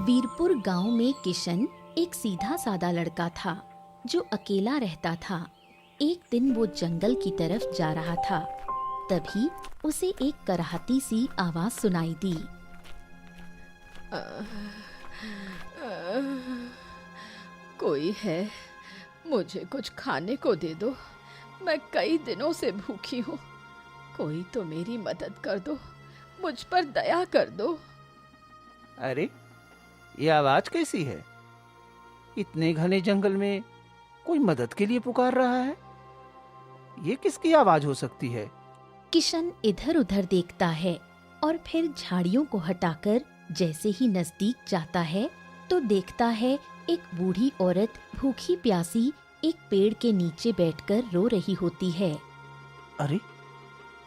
वीरपुर गांव में किशन एक सीधा सादा लड़का था जो अकेला रहता था। एक दिन वो जंगल की तरफ जा रहा था, तभी उसे एक कराहती सी आवाज सुनाई दी। कोई है, मुझे कुछ खाने को दे दो, मैं कई दिनों से भूखी हूँ। कोई तो मेरी मदद कर दो, मुझ पर दया कर दो। अरे, ये आवाज कैसी है? इतने घने जंगल में कोई मदद के लिए पुकार रहा है। ये किसकी आवाज हो सकती है? किशन इधर उधर देखता है और फिर झाड़ियों को हटाकर जैसे ही नजदीक जाता है तो देखता है एक बूढ़ी औरत भूखी प्यासी एक पेड़ के नीचे बैठकर रो रही होती है। अरे,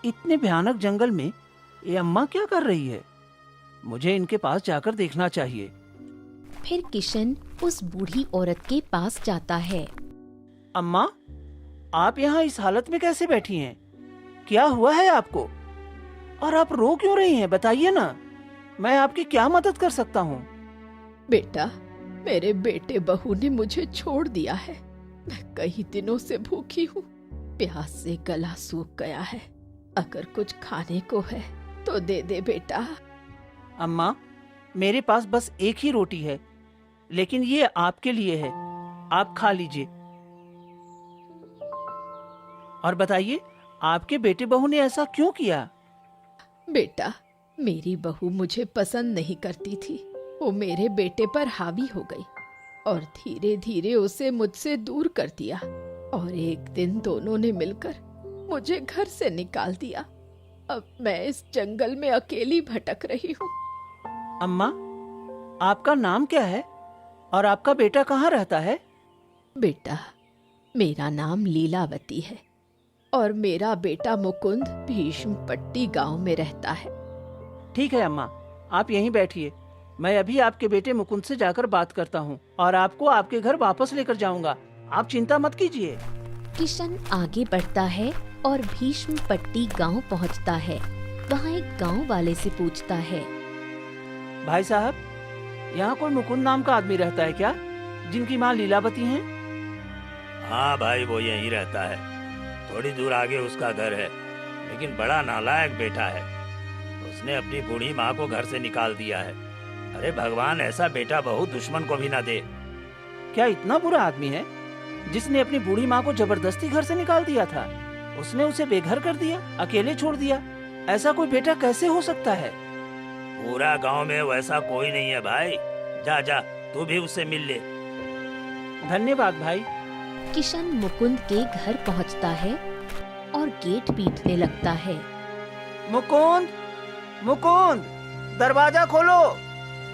इतने भयानक जंगल में ये अम्मा क्या कर रही है? मुझे इनके पास जाकर देखना चाहिए। फिर किशन उस बूढ़ी औरत के पास जाता है। अम्मा, आप यहाँ इस हालत में कैसे बैठी हैं? क्या हुआ है आपको? और आप रो क्यों रही हैं? बताइए ना, मैं आपकी क्या मदद कर सकता हूँ? बेटा, मेरे बेटे बहू ने मुझे छोड़ दिया है। मैं कई दिनों से भूखी हूँ, प्यास से गला सूख गया है। अगर कुछ खाने को है तो दे दे बेटा। अम्मा, मेरे पास बस एक ही रोटी है, लेकिन ये आपके लिए है, आप खा लीजिए। और बताइए, आपके बेटे बहू ने ऐसा क्यों किया? बेटा, मेरी बहू मुझे पसंद नहीं करती थी। वो मेरे बेटे पर हावी हो गई और धीरे धीरे उसे मुझसे दूर कर दिया। और एक दिन दोनों ने मिलकर मुझे घर से निकाल दिया। अब मैं इस जंगल में अकेली भटक रही हूँ। अम्मा, आपका नाम क्या है और आपका बेटा कहाँ रहता है? बेटा, मेरा नाम लीलावती है और मेरा बेटा मुकुंद भीष्मपट्टी गांव में रहता है। ठीक है अम्मा, आप यहीं बैठिए। मैं अभी आपके बेटे मुकुंद से जाकर बात करता हूँ और आपको आपके घर वापस लेकर जाऊंगा। आप चिंता मत कीजिए। किशन आगे बढ़ता है और भीष्मपट्टी गांव पहुंचता है। वहाँ एक गांव वाले से पूछता है, भाई साहब, यहाँ कोई मुकुंद नाम का आदमी रहता है क्या, जिनकी माँ लीलावती हैं? हाँ भाई, वो यहीं रहता है। थोड़ी दूर आगे उसका घर है, लेकिन बड़ा नालायक बेटा है। उसने अपनी बूढ़ी माँ को घर से निकाल दिया है। अरे भगवान ऐसा बेटा बहू दुश्मन को भी ना दे। क्या इतना बुरा आदमी है जिसने अपनी बूढ़ी माँ को जबरदस्ती घर से निकाल दिया था? उसने उसे बेघर कर दिया, अकेले छोड़ दिया। ऐसा कोई बेटा कैसे हो सकता है? पूरा गांव में वैसा कोई नहीं है भाई। जा जा, तू भी उससे मिल ले। धन्यवाद भाई। किशन मुकुंद के घर पहुंचता है और गेट पीटने लगता है। मुकुंद, मुकुंद, दरवाजा खोलो,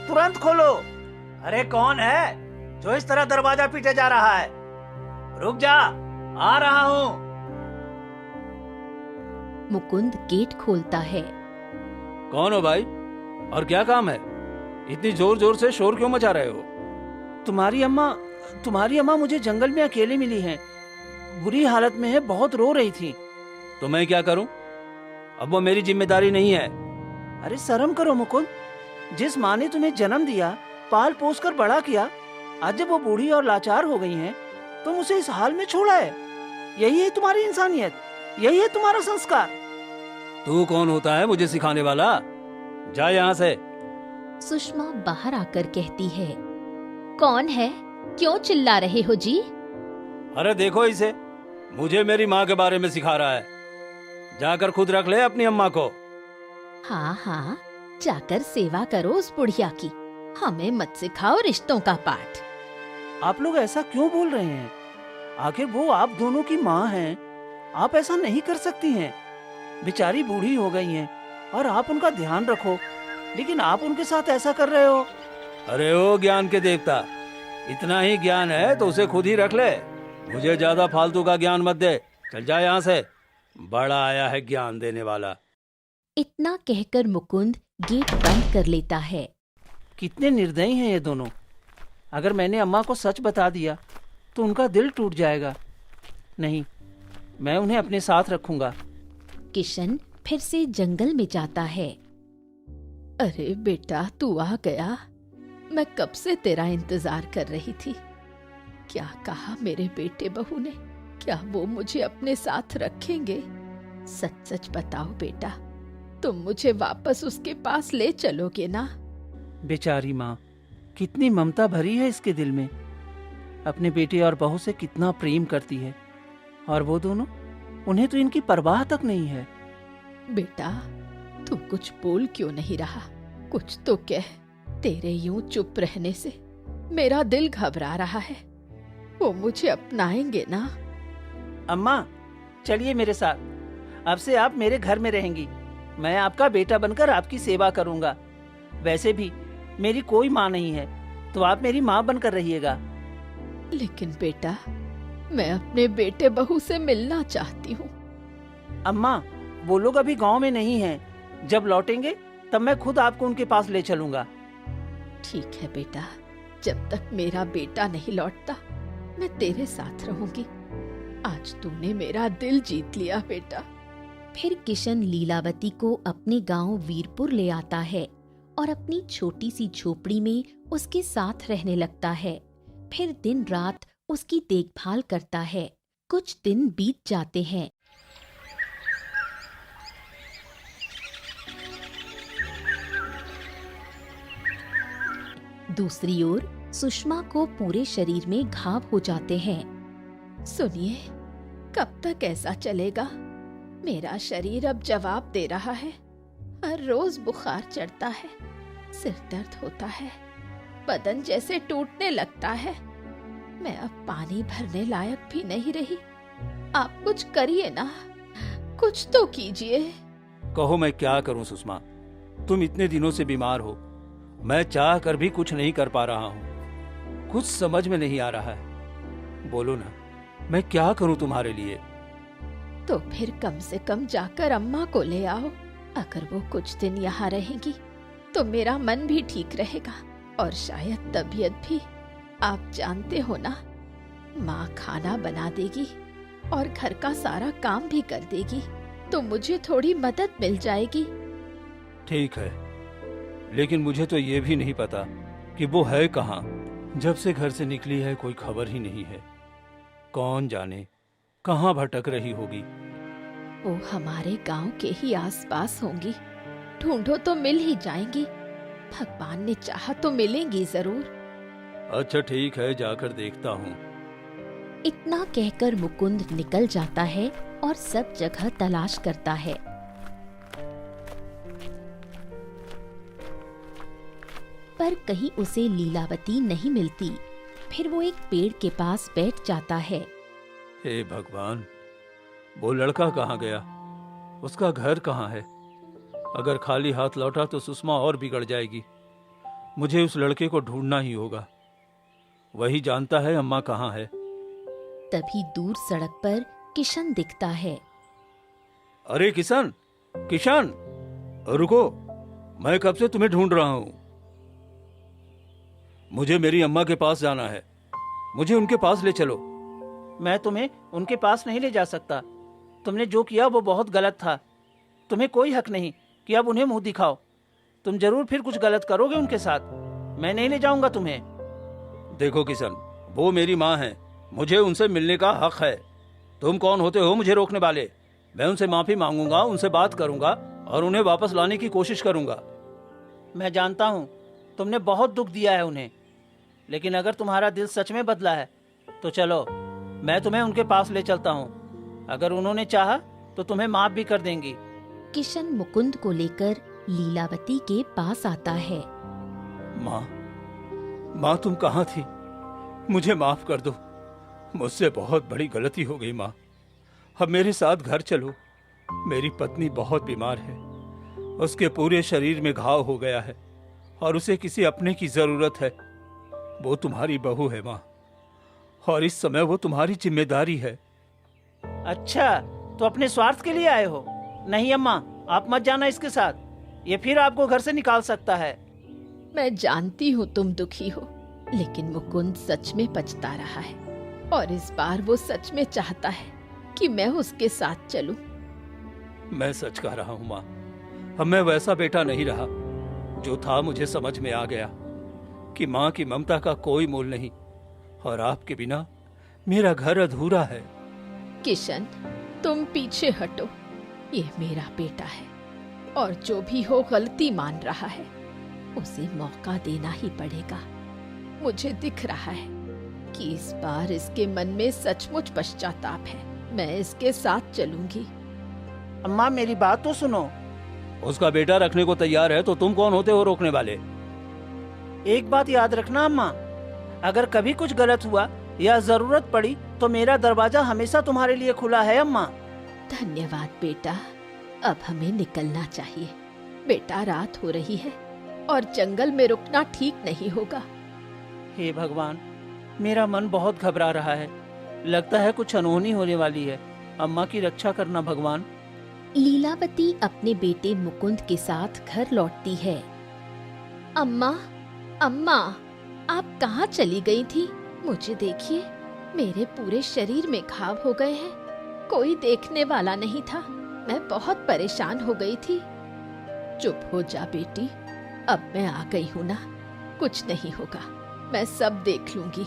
तुरंत खोलो। अरे कौन है जो इस तरह दरवाजा पीटे जा रहा है? रुक जा, आ रहा हूँ। मुकुंद गेट खोलता है। कौन हो भाई, और क्या काम है? इतनी जोर जोर से शोर क्यों मचा रहे हो? तुम्हारी अम्मा मुझे जंगल में अकेले मिली हैं। बुरी हालत में है, बहुत रो रही थी। तो मैं क्या करूं? अब वो मेरी जिम्मेदारी नहीं है। अरे शर्म करो मुकुंद, जिस माँ ने तुम्हें जन्म दिया, पाल पोस कर बड़ा किया, आज जब वो बूढ़ी और लाचार हो गई हैं, तुम उसे इस हाल में छोड़ा है। यही है तुम्हारी इंसानियत, यही है तुम्हारा संस्कार। तू कौन होता है मुझे सिखाने वाला? जा यहाँ से। सुषमा बाहर आकर कहती है, कौन है? क्यों चिल्ला रहे हो जी? अरे देखो इसे, मुझे मेरी माँ के बारे में सिखा रहा है। जाकर खुद रख ले अपनी अम्मा को। हाँ हाँ, जाकर सेवा करो उस बुढ़िया की, हमें मत सिखाओ रिश्तों का पाठ। आप लोग ऐसा क्यों बोल रहे हैं? आखिर वो आप दोनों की माँ हैं। आप ऐसा नहीं कर सकती हैं। बेचारी बूढ़ी हो गई हैं और आप उनका ध्यान रखो, लेकिन आप उनके साथ ऐसा कर रहे हो। अरे ओ ज्ञान के देवता, इतना ही ज्ञान है तो उसे खुद ही रख ले। मुझे ज्यादा फालतू का ज्ञान मत दे। चल जा यहाँ से, बड़ा आया है ज्ञान देने वाला। इतना कहकर मुकुंद गेट बंद कर लेता है। कितने निर्दयी हैं ये दोनों। अगर मैंने अम्मा को सच बता दिया तो उनका दिल टूट जाएगा। नहीं, मैं उन्हें अपने साथ रखूंगा। किशन फिर से जंगल में जाता है। अरे बेटा, तू आ गया। मैं कब से तेरा इंतजार कर रही थी। क्या कहा मेरे बेटे बहू ने? क्या वो मुझे अपने साथ रखेंगे? सच सच बताओ बेटा, तुम मुझे वापस उसके पास ले चलोगे ना? बेचारी माँ, कितनी ममता भरी है इसके दिल में। अपने बेटे और बहू से कितना प्रेम करती है, और वो दोनों, उन्हें तो इनकी परवाह तक नहीं है। बेटा, तू कुछ बोल क्यों नहीं रहा? कुछ तो कह। तेरे यूं चुप रहने से मेरा दिल घबरा रहा है। वो मुझे अपनाएंगे ना? अम्मा, चलिए मेरे साथ। अब से आप मेरे घर में रहेंगी। मैं आपका बेटा बनकर आपकी सेवा करूंगा। वैसे भी मेरी कोई माँ नहीं है, तो आप मेरी माँ बनकर रहिएगा। लेकिन बेटा, मैं अपने बेटे बहू से मिलना चाहती हूँ। अम्मा, वो लोग अभी गांव में नहीं हैं। जब लौटेंगे तब मैं खुद आपको उनके पास ले चलूंगा। ठीक है बेटा, जब तक मेरा बेटा नहीं लौटता मैं तेरे साथ रहूंगी। आज तूने मेरा दिल जीत लिया बेटा। फिर किशन लीलावती को अपने गांव वीरपुर ले आता है और अपनी छोटी सी झोपड़ी में उसके साथ रहने लगता है। फिर दिन रात उसकी देखभाल करता है। कुछ दिन बीत जाते हैं। दूसरी ओर सुषमा को पूरे शरीर में घाव हो जाते हैं। सुनिए, कब तक ऐसा चलेगा? मेरा शरीर अब जवाब दे रहा है। हर रोज बुखार चढ़ता है, सिर दर्द होता है, बदन जैसे टूटने लगता है। मैं अब पानी भरने लायक भी नहीं रही। आप कुछ करिए ना, कुछ तो कीजिए। कहो मैं क्या करूं सुषमा, तुम इतने दिनों से बीमार हो। मैं चाह कर भी कुछ नहीं कर पा रहा हूँ। कुछ समझ में नहीं आ रहा है। बोलो ना, मैं क्या करूं तुम्हारे लिए? तो फिर कम से कम जाकर अम्मा को ले आओ। अगर वो कुछ दिन यहाँ रहेंगी तो मेरा मन भी ठीक रहेगा और शायद तबीयत भी। आप जानते हो ना, माँ खाना बना देगी और घर का सारा काम भी कर देगी, तो मुझे थोड़ी मदद मिल जाएगी। ठीक है, लेकिन मुझे तो ये भी नहीं पता कि वो है कहाँ। जब से घर से निकली है कोई खबर ही नहीं है। कौन जाने कहाँ भटक रही होगी। वो हमारे गांव के ही आसपास होंगी। ढूंढो तो मिल ही जाएंगी। भगवान ने चाहा तो मिलेंगी जरूर। अच्छा ठीक है, जाकर देखता हूँ। इतना कहकर मुकुंद निकल जाता है और सब जगह तलाश करता है। पर कहीं उसे लीलावती नहीं मिलती। फिर वो एक पेड़ के पास बैठ जाता है। हे भगवान, वो लड़का कहाँ गया? उसका घर कहाँ है? अगर खाली हाथ लौटा तो सुषमा और बिगड़ जाएगी। मुझे उस लड़के को ढूंढना ही होगा। वही जानता है अम्मा कहाँ है। तभी दूर सड़क पर किशन दिखता है। अरे किशन, किशन, रुको, मैं कब से तुम्हें ढूंढ रहा हूँ। मुझे मेरी अम्मा के पास जाना है। मुझे उनके पास ले चलो। मैं तुम्हें उनके पास नहीं ले जा सकता। तुमने जो किया वो बहुत गलत था। तुम्हें कोई हक नहीं कि अब उन्हें मुंह दिखाओ। तुम जरूर फिर कुछ गलत करोगे उनके साथ। मैं नहीं ले जाऊंगा तुम्हें। देखो किशन, वो मेरी माँ है। मुझे उनसे मिलने का हक है। तुम कौन होते हो मुझे रोकने वाले? मैं उनसे माफी मांगूंगा, उनसे बात करूंगा और उन्हें वापस लाने की कोशिश करूंगा। मैं जानता हूँ तुमने बहुत दुख दिया है उन्हें, लेकिन अगर तुम्हारा दिल सच में बदला है तो चलो, मैं तुम्हें उनके पास ले चलता हूँ। अगर उन्होंने चाहा तो तुम्हें माफ भी कर देंगी। किशन मुकुंद को लेकर लीलावती के पास आता है। माँ तुम कहाँ थी? मुझे माफ कर दो। मुझसे बहुत बड़ी गलती हो गई माँ। अब मेरे साथ घर चलो। मेरी पत्नी बहुत बीमार है। उसके पूरे शरीर में घाव हो गया है और उसे किसी अपने की जरूरत है। वो तुम्हारी बहू है माँ, और इस समय वो तुम्हारी जिम्मेदारी है। अच्छा, तो अपने स्वार्थ के लिए आए हो? नहीं अम्मा, आप मत जाना इसके साथ। ये फिर आपको घर से निकाल सकता है। मैं जानती हूँ तुम दुखी हो, लेकिन मुकुंद सच में पछता रहा है और इस बार वो सच में चाहता है कि मैं उसके साथ चलूं। मैं सच कह रहा हूँ माँ, अब मैं वैसा बेटा नहीं रहा। जो था मुझे समझ में आ गया। कि माँ की ममता का कोई मोल नहीं, और आपके बिना मेरा घर अधूरा है। किशन, तुम पीछे हटो। ये मेरा बेटा है और जो भी हो गलती मान रहा है, उसे मौका देना ही पड़ेगा। मुझे दिख रहा है कि इस बार इसके मन में सचमुच पश्चाताप है। मैं इसके साथ चलूंगी। अम्मा मेरी बात तो सुनो। उसका बेटा रखने को तैयार है तो तुम कौन होते हो रोकने वाले? एक बात याद रखना अम्मा, अगर कभी कुछ गलत हुआ या जरूरत पड़ी तो मेरा दरवाजा हमेशा तुम्हारे लिए खुला है अम्मा। धन्यवाद बेटा। अब हमें निकलना चाहिए। बेटा, रात हो रही है और जंगल में रुकना ठीक नहीं होगा। हे भगवान, मेरा मन बहुत घबरा रहा है। लगता है कुछ अनहोनी होने वाली है। अम्मा की रक्षा करना भगवान। लीलावती अपने बेटे मुकुंद के साथ घर लौटती है। अम्मा, अम्मा, आप कहाँ चली गई थी? मुझे देखिए, मेरे पूरे शरीर में घाव हो गए हैं। कोई देखने वाला नहीं था। मैं बहुत परेशान हो गई थी। चुप हो जा बेटी, अब मैं आ गई हूँ ना, कुछ नहीं होगा। मैं सब देख लूंगी,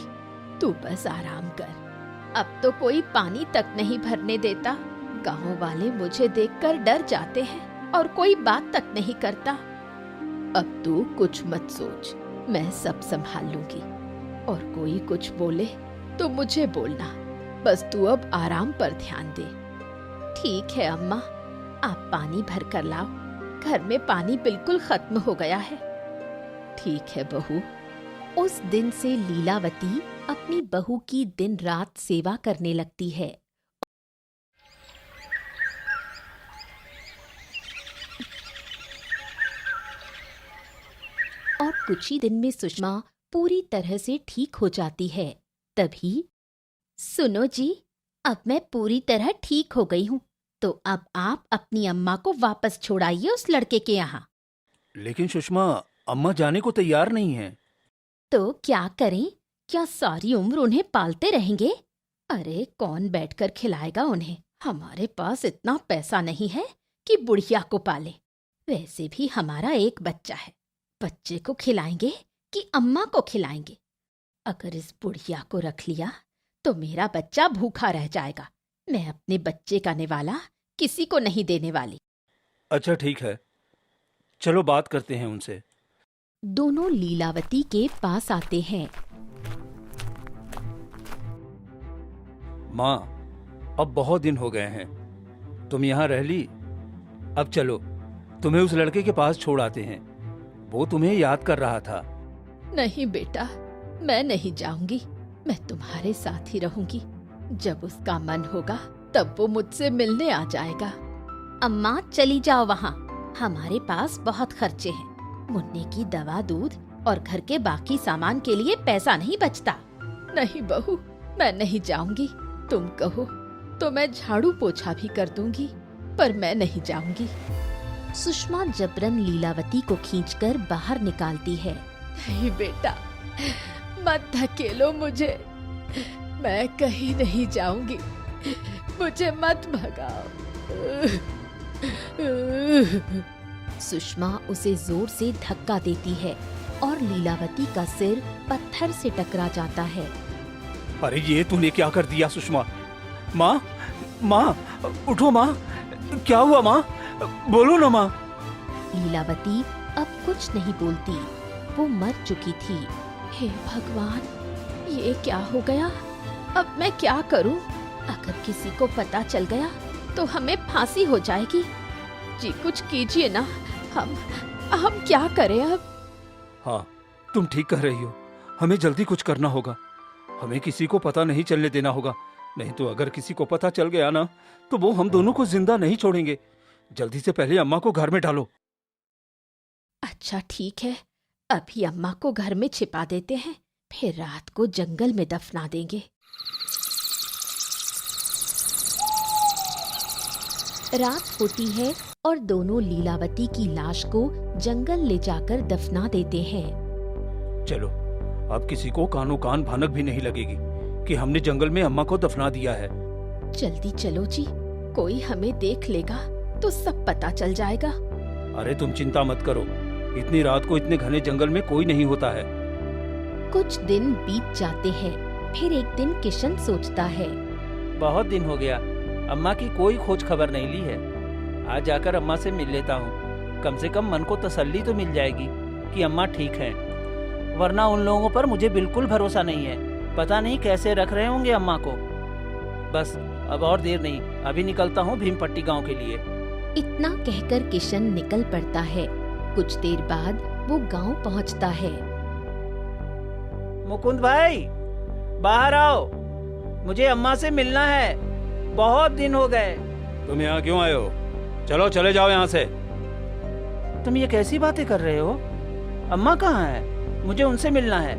तू बस आराम कर। अब तो कोई पानी तक नहीं भरने देता। गांव वाले मुझे देखकर डर जाते हैं और कोई बात तक नहीं करता। अब तू कुछ मत सोच, मैं सब संभाल लूंगी। और कोई कुछ बोले तो मुझे बोलना। बस तू अब आराम पर ध्यान दे। ठीक है अम्मा, आप पानी भर कर लाओ। घर में पानी बिल्कुल खत्म हो गया है। ठीक है बहू। उस दिन से लीलावती अपनी बहू की दिन रात सेवा करने लगती है। और कुछ ही दिन में सुषमा पूरी तरह से ठीक हो जाती है। तभी, सुनो जी, अब मैं पूरी तरह ठीक हो गई हूँ, तो अब आप अपनी अम्मा को वापस छोड़ाइए उस लड़के के यहाँ। लेकिन सुषमा, अम्मा जाने को तैयार नहीं है। तो क्या करें? क्या सारी उम्र उन्हें पालते रहेंगे? अरे कौन बैठकर खिलाएगा उन्हें? हमारे पास इतना पैसा नहीं है कि बुढ़िया को पाले। वैसे भी हमारा एक बच्चा है। बच्चे को खिलाएंगे कि अम्मा को खिलाएंगे? अगर इस बुढ़िया को रख लिया तो मेरा बच्चा भूखा रह जाएगा। मैं अपने बच्चे का निवाला किसी को नहीं देने वाली। अच्छा ठीक है, चलो बात करते हैं उनसे। दोनों लीलावती के पास आते हैं। माँ, अब बहुत दिन हो गए हैं, तुम यहाँ रह ली। अब चलो, तुम्हें उस लड़के के पास छोड़ आते हैं। वो तुम्हें याद कर रहा था। नहीं बेटा, मैं नहीं जाऊंगी। मैं तुम्हारे साथ ही रहूंगी। जब उसका मन होगा तब वो मुझसे मिलने आ जाएगा। अम्मा चली जाओ वहाँ, हमारे पास बहुत खर्चे हैं। मुन्ने की दवा, दूध और घर के बाकी सामान के लिए पैसा नहीं बचता। नहीं बहू, मैं नहीं जाऊंगी। तुम कहो तो मैं झाड़ू पोछा भी कर दूंगी, पर मैं नहीं जाऊंगी। सुषमा जबरन लीलावती को खींचकर बाहर निकालती है। नहीं बेटा, मत धकेलो मुझे। मैं कहीं नहीं जाऊंगी। मुझे मत भगाओ। सुषमा उसे जोर से धक्का देती है और लीलावती का सिर पत्थर से टकरा जाता है। अरे ये तूने क्या कर दिया सुषमा? माँ, माँ, उठो माँ, क्या हुआ माँ? बोलो ना माँ। लीलावती अब कुछ नहीं बोलती, वो मर चुकी थी। हे भगवान, ये क्या हो गया? अब मैं क्या करूं? अगर किसी को पता चल गया तो हमें फांसी हो जाएगी। जी कुछ कीजिए ना। हम क्या करें अब? हाँ, तुम ठीक कह रही हो। हमें जल्दी कुछ करना होगा। हमें किसी को पता नहीं चलने देना होगा, नहीं तो अगर किसी को पता चल गया ना तो वो हम दोनों को जिंदा नहीं छोड़ेंगे। जल्दी से पहले अम्मा को घर में डालो। अच्छा ठीक है, अभी अम्मा को घर में छिपा देते हैं, फिर रात को जंगल में दफना देंगे। रात होती है और दोनों लीलावती की लाश को जंगल ले जाकर दफना देते हैं। चलो, अब किसी को कानो कान भनक भी नहीं लगेगी कि हमने जंगल में अम्मा को दफना दिया है। जल्दी चलो जी, कोई हमें देख लेगा तो सब पता चल जाएगा। अरे तुम चिंता मत करो, इतनी रात को इतने घने जंगल में कोई नहीं होता है। कुछ दिन बीत जाते हैं। फिर एक दिन किशन सोचता है, बहुत दिन हो गया, अम्मा की कोई खोज खबर नहीं ली है। आज जाकर अम्मा से मिल लेता हूँ, कम से कम मन को तसल्ली तो मिल जाएगी कि अम्मा ठीक हैं। वरना उन लोगों पर मुझे बिल्कुल भरोसा नहीं है, पता नहीं कैसे रख रहे होंगे अम्मा को। बस अब और देर नहीं, अभी निकलता हूँ भीमपट्टी गांव के लिए। इतना कहकर किशन निकल पड़ता है। कुछ देर बाद वो गांव पहुंचता है। मुकुंद भाई, बाहर आओ, मुझे अम्मा से मिलना है, बहुत दिन हो गए। तुम यहाँ क्यों आए हो? चलो चले जाओ यहाँ से। तुम ये कैसी बातें कर रहे हो? अम्मा कहाँ है? मुझे उनसे मिलना है।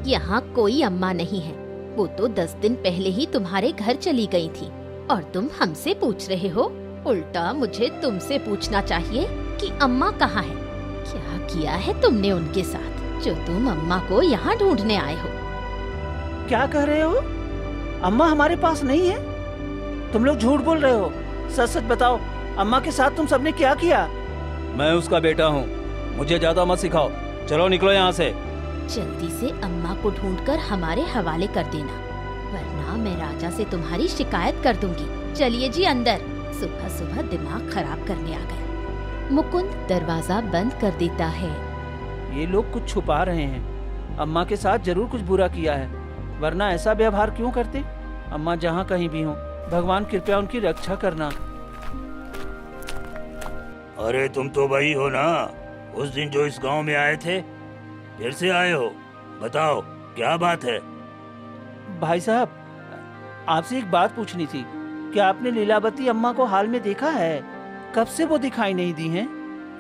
यहाँ कोई अम्मा नहीं है, वो तो 10 दिन पहले ही तुम्हारे घर चली गई थी और तुम हमसे पूछ रहे हो। उल्टा मुझे तुमसे पूछना चाहिए कि अम्मा कहाँ है। क्या किया है तुमने उनके साथ जो तुम अम्मा को यहाँ ढूंढने आए हो? क्या कह रहे हो? अम्मा हमारे पास नहीं है? तुम लोग झूठ बोल रहे हो, सच सच बताओ, अम्मा के साथ तुम सबने क्या किया? मैं उसका बेटा हूँ, मुझे ज्यादा मत सिखाओ। चलो निकलो यहाँ से। जल्दी से अम्मा को ढूंढकर हमारे हवाले कर देना, वरना मैं राजा से तुम्हारी शिकायत कर दूंगी। चलिए जी अंदर, सुबह सुबह दिमाग खराब करने आ गया। मुकुंद दरवाजा बंद कर देता है। ये लोग कुछ छुपा रहे हैं, अम्मा के साथ जरूर कुछ बुरा किया है, वरना ऐसा व्यवहार क्यों करते? अम्मा जहाँ कहीं भी हो, भगवान कृपया उनकी रक्षा करना। अरे तुम तो वही हो ना, उस दिन जो इस गांव में आए थे? फिर से आए हो, बताओ क्या बात है? भाई साहब, आपसे एक बात पूछनी थी। क्या आपने लीलावती अम्मा को हाल में देखा है? कब से वो दिखाई नहीं दी हैं?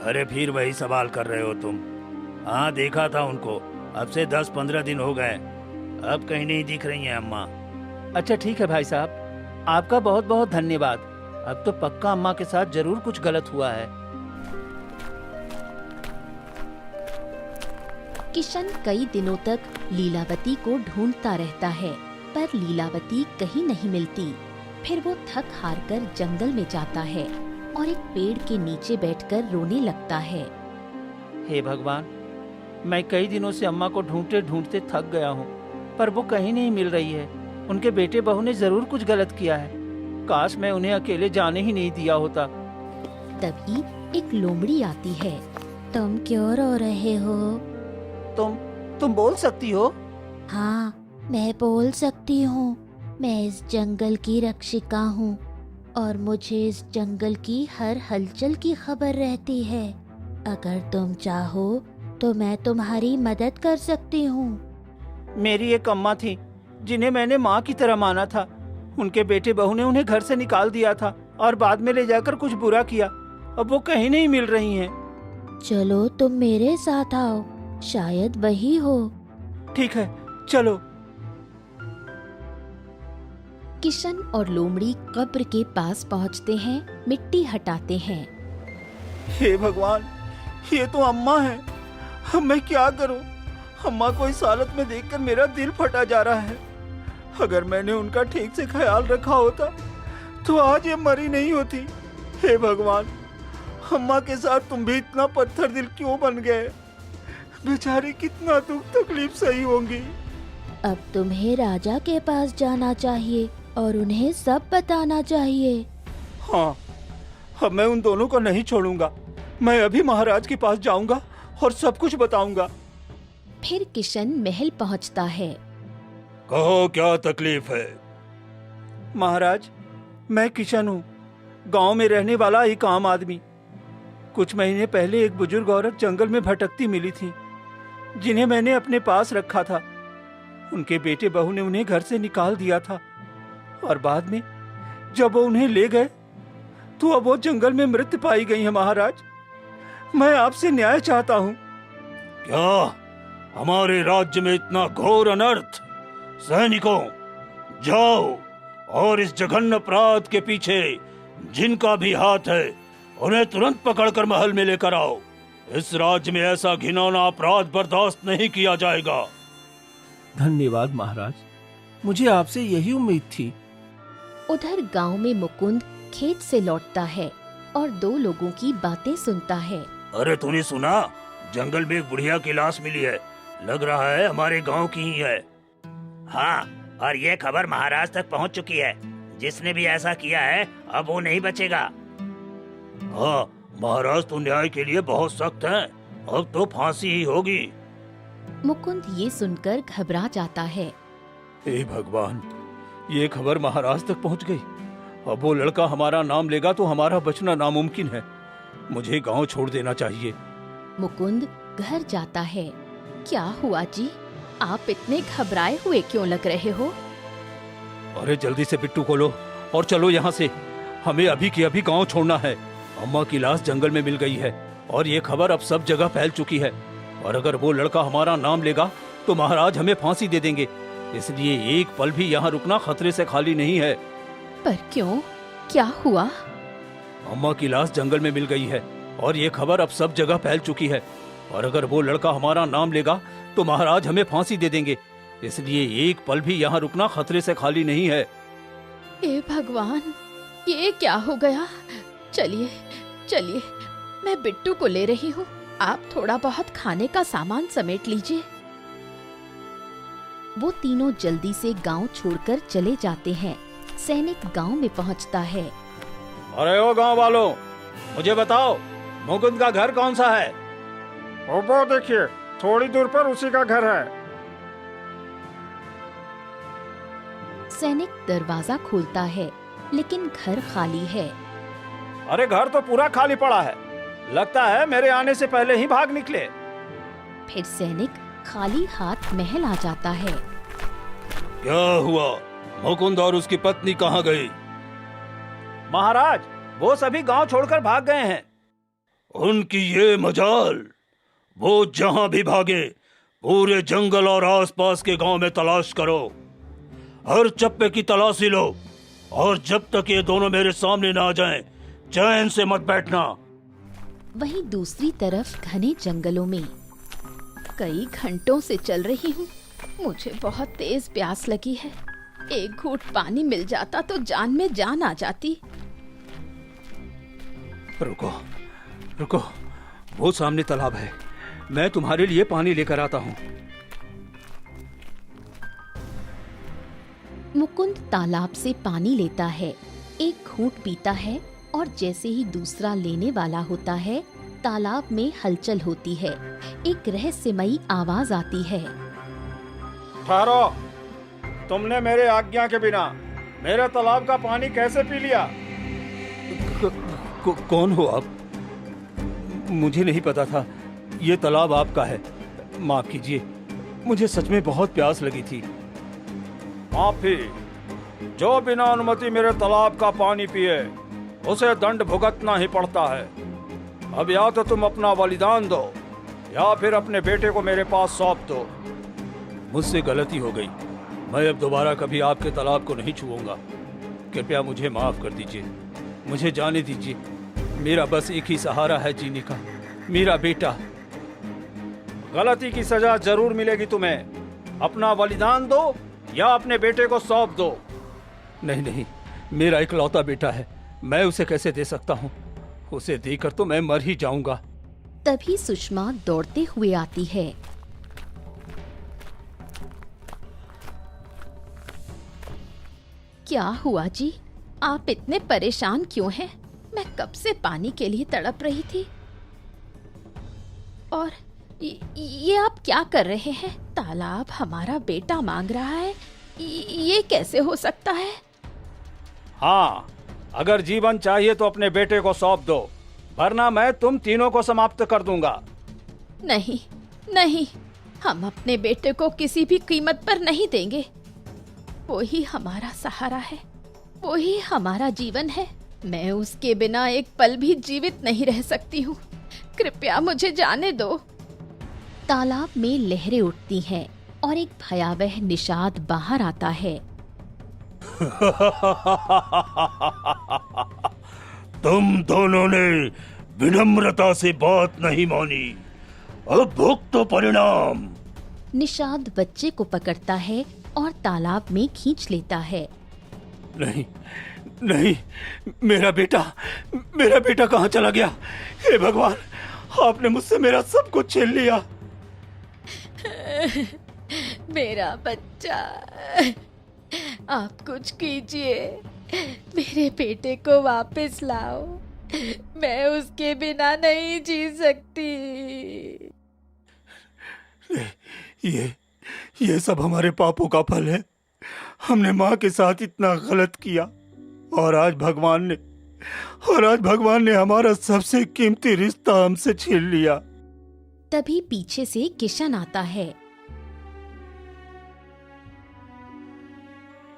अरे फिर वही सवाल कर रहे हो तुम? हाँ देखा था उनको, अब से 10-15 दिन हो गए, अब कहीं नहीं दिख रही हैं अम्मा। अच्छा ठीक है भाई साहब, आपका बहुत बहुत धन्यवाद। अब तो पक्का अम्मा के साथ जरूर कुछ गलत हुआ है। किशन कई दिनों तक लीलावती को ढूंढता रहता है, पर लीलावती कहीं नहीं मिलती। फिर वो थक हार कर जंगल में जाता है और एक पेड़ के नीचे बैठकर रोने लगता है। हे भगवान, मैं कई दिनों से अम्मा को ढूंढते ढूंढते थक गया हूँ, पर वो कहीं नहीं मिल रही है। उनके बेटे बहू ने जरूर कुछ गलत किया है। काश मैं उन्हें अकेले जाने ही नहीं दिया होता। तभी एक लोमड़ी आती है। तुम क्यों रो रहे हो? तुम बोल सकती हो? हाँ, मैं बोल सकती हूँ। मैं इस जंगल की रक्षिका हूँ और मुझे इस जंगल की हर हलचल की खबर रहती है। अगर तुम चाहो तो मैं तुम्हारी मदद कर सकती हूँ। मेरी एक अम्मा थी जिन्हें मैंने माँ की तरह माना था। उनके बेटे बहू ने उन्हें घर से निकाल दिया था और बाद में ले जाकर कुछ बुरा किया। अब वो कहीं नहीं मिल रही हैं। चलो तुम मेरे साथ आओ, शायद वही हो। ठीक है, चलो। किशन और लोमड़ी कब्र के पास पहुंचते हैं, मिट्टी हटाते हैं। हे भगवान, ये तो अम्मा है। अब मैं क्या करूं? अम्मा को इस हालत में देखकर मेरा दिल फटा जा रहा है। अगर मैंने उनका ठीक से ख्याल रखा होता तो आज ये मरी नहीं होती। हे भगवान, अम्मा के साथ तुम भी इतना पत्थर दिल क्यों बन गए? बेचारी कितना दुख तकलीफ सही होंगी। अब तुम्हें राजा के पास जाना चाहिए और उन्हें सब बताना चाहिए। हाँ, अब मैं उन दोनों को नहीं छोड़ूंगा। मैं अभी महाराज के पास जाऊंगा और सब कुछ बताऊंगा। फिर किशन महल पहुंचता है। कहो क्या तकलीफ है? महाराज, मैं किशन हूँ, गांव में रहने वाला एक आम आदमी। कुछ महीने पहले एक बुजुर्ग औरत जंगल में भटकती मिली थी, जिन्हें मैंने अपने पास रखा था। उनके बेटे बहू ने उन्हें घर से निकाल दिया था और बाद में जब वो उन्हें ले गए तो अब वो जंगल में मृत पाई गई है। महाराज, मैं आपसे न्याय चाहता हूँ। क्या हमारे राज्य में इतना घोर अनर्थ? सैनिकों, जाओ और इस जघन्य अपराध के पीछे जिनका भी हाथ है उन्हें तुरंत पकड़कर महल में लेकर आओ। इस राज्य में ऐसा घिनौना अपराध बर्दाश्त नहीं किया जाएगा। धन्यवाद महाराज, मुझे आपसे यही उम्मीद थी। उधर गांव में मुकुंद खेत से लौटता है और 2 लोगों की बातें सुनता है। अरे तूने सुना, जंगल में एक बुढ़िया की लाश मिली है। लग रहा है हमारे गांव की ही है। हाँ, और ये खबर महाराज तक पहुंच चुकी है। जिसने भी ऐसा किया है अब वो नहीं बचेगा। हाँ, महाराज तो न्याय के लिए बहुत सख्त हैं। अब तो फांसी ही होगी। मुकुंद ये सुनकर घबरा जाता है। हे भगवान, ये खबर महाराज तक पहुंच गई। अब वो लड़का हमारा नाम लेगा तो हमारा बचना नामुमकिन है। मुझे गांव छोड़ देना चाहिए। मुकुंद घर जाता है। क्या हुआ जी? आप इतने घबराए हुए क्यों लग रहे हो? अरे जल्दी से बिट्टू को लो और चलो यहाँ से। हमें अभी के अभी गांव छोड़ना है। अम्मा की लाश जंगल में मिल गई है और ये खबर अब सब जगह फैल चुकी है। और अगर वो लड़का हमारा नाम लेगा तो महाराज हमें फांसी दे देंगे। इसलिए एक पल भी यहाँ रुकना खतरे से खाली नहीं है। पर क्यों? क्या हुआ? अम्मा की लाश जंगल में मिल गई है और ये खबर अब सब जगह फैल चुकी है। और अगर वो लड़का हमारा नाम लेगा तो महाराज हमें फांसी दे देंगे। इसलिए एक पल भी यहाँ रुकना खतरे से खाली नहीं है। हे भगवान, ये क्या हो गया? चलिए चलिए, मैं बिट्टू को ले रही हूँ। आप थोड़ा बहुत खाने का सामान समेट लीजिए। वो तीनों जल्दी से गांव छोड़कर चले जाते हैं। सैनिक गांव में पहुंचता है। अरे ओ गांव वालों, मुझे बताओ मुकुंद का घर कौन सा है? वो देखिए, थोड़ी दूर पर उसी का घर है। सैनिक दरवाजा खोलता है लेकिन घर खाली है। अरे घर तो पूरा खाली पड़ा है। लगता है मेरे आने से पहले ही भाग निकले। फिर सैनिक खाली हाथ महल आ जाता है। क्या हुआ? मुकुंद और उसकी पत्नी कहाँ गई? महाराज, वो सभी गांव छोड़कर भाग गए हैं। उनकी ये मजाल। वो जहां भी भागे पूरे जंगल और आसपास के गांव में तलाश करो। हर चप्पे की तलाशी लो और जब तक ये दोनों मेरे सामने ना आ जाएं, चैन से मत बैठना। वहीं दूसरी तरफ घने जंगलों में कई घंटों से चल रही हूँ। मुझे बहुत तेज प्यास लगी है। एक घूंट पानी मिल जाता तो जान में जान आ जाती। रुको रुको, वो सामने तालाब है। मैं तुम्हारे लिए पानी लेकर आता हूँ। मुकुंद तालाब से पानी लेता है, एक घूंट पीता है और जैसे ही दूसरा लेने वाला होता है, तालाब में हलचल होती है। एक रहस्यमयी आवाज आती है। ठहरो, तुमने मेरे आज्ञा के बिना मेरे तालाब का पानी कैसे पी लिया? कौन हो आप? मुझे नहीं पता था ये तालाब आपका है। माफ कीजिए, मुझे सच में बहुत प्यास लगी थी। माफी? जो बिना अनुमति मेरे तालाब का पानी पिए उसे दंड भुगतना ही पड़ता है। अब या तो तुम अपना बलिदान दो या फिर अपने बेटे को मेरे पास सौंप दो। मुझसे गलती हो गई। मैं अब दोबारा कभी आपके तालाब को नहीं छुऊंगा। कृपया मुझे माफ कर दीजिए। मुझे जाने दीजिए। मेरा बस एक ही सहारा है जीने का, मेरा बेटा। गलती की सजा जरूर मिलेगी तुम्हें। अपना बलिदान दो या अपने बेटे को सौंप दो। नहीं नहीं, मेरा इकलौता बेटा है। मैं उसे कैसे दे सकता हूँ? उसे देकर तो मैं मर ही जाऊंगा। तभी सुषमा दौड़ते हुए आती है। क्या हुआ जी? आप इतने परेशान क्यों हैं? मैं कब से पानी के लिए तड़प रही थी। और ये आप क्या कर रहे हैं? तालाब हमारा बेटा मांग रहा है, ये कैसे हो सकता है? हाँ, अगर जीवन चाहिए तो अपने बेटे को सौंप दो, वरना मैं तुम तीनों को समाप्त कर दूंगा। नहीं नहीं, हम अपने बेटे को किसी भी कीमत पर नहीं देंगे। वो ही हमारा सहारा है, वो ही हमारा जीवन है। मैं उसके बिना एक पल भी जीवित नहीं रह सकती हूँ। कृपया मुझे जाने दो। तालाब में लहरें उठती हैं और एक भयावह निषाद बाहर आता है। तुम दोनों ने विनम्रता से बात नहीं मानी। अब भुगतो परिणाम। निषाद बच्चे को पकड़ता है और तालाब में खींच लेता है। नहीं नहीं, मेरा बेटा कहाँ चला गया? हे भगवान, आपने मुझसे मेरा सब कुछ छीन लिया। मेरा बच्चा, आप कुछ कीजिए, मेरे बेटे को वापस लाओ। मैं उसके बिना नहीं जी सकती। ये सब हमारे पापों का फल है। हमने माँ के साथ इतना गलत किया और आज भगवान ने हमारा सबसे कीमती रिश्ता हमसे छीन लिया। तभी पीछे से किशन आता है।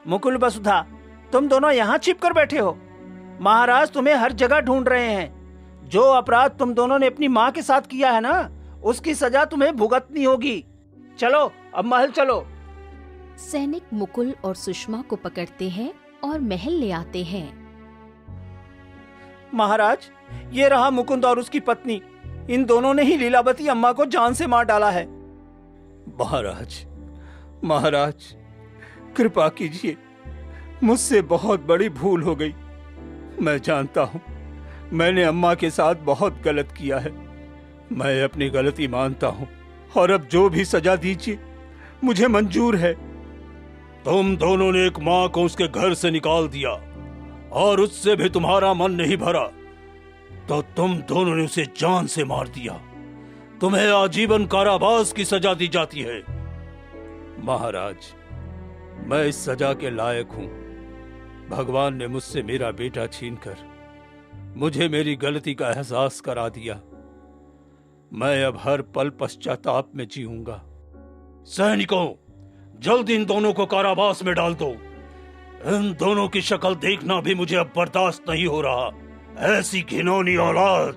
मुकुल वसुधा, तुम दोनों यहाँ छिप कर बैठे हो। महाराज तुम्हें हर जगह ढूंढ रहे हैं। जो अपराध तुम दोनों ने अपनी माँ के साथ किया है ना, उसकी सजा तुम्हें भुगतनी होगी। चलो, अब महल चलो। सैनिक मुकुल और सुषमा को पकड़ते हैं और महल ले आते हैं। महाराज, ये रहा मुकुंद और उसकी पत्नी। इन दोनों ने ही लीलावती अम्मा को जान से मार डाला है। महाराज, कृपा कीजिए, मुझसे बहुत बड़ी भूल हो गई। मैं जानता हूँ मैंने अम्मा के साथ बहुत गलत किया है। मैं अपनी गलती मानता हूँ और अब जो भी सजा दीजिए मुझे मंजूर है। तुम दोनों ने एक माँ को उसके घर से निकाल दिया और उससे भी तुम्हारा मन नहीं भरा, तो तुम दोनों ने उसे जान से मार दिया। तुम्हें आजीवन कारावास की सजा दी जाती है। महाराज, मैं इस सजा के लायक हूँ। भगवान ने मुझसे मेरा बेटा छीनकर मुझे मेरी गलती का एहसास करा दिया। मैं अब हर पल पश्चाताप में जीऊंगा। सैनिकों, जल्द इन दोनों को कारावास में डाल दो। इन दोनों की शक्ल देखना भी मुझे अब बर्दाश्त नहीं हो रहा। ऐसी घिनौनी औलाद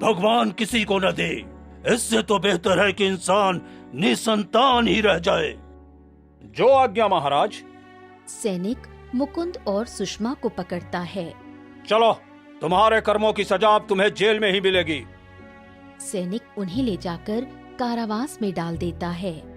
भगवान किसी को न दे। इससे तो बेहतर है कि इंसान निसंतान ही रह जाए। जो आज्ञा महाराज। सैनिक मुकुंद और सुषमा को पकड़ता है। चलो, तुम्हारे कर्मों की सजा अब तुम्हें जेल में ही मिलेगी। सैनिक उन्हें ले जाकर कारावास में डाल देता है।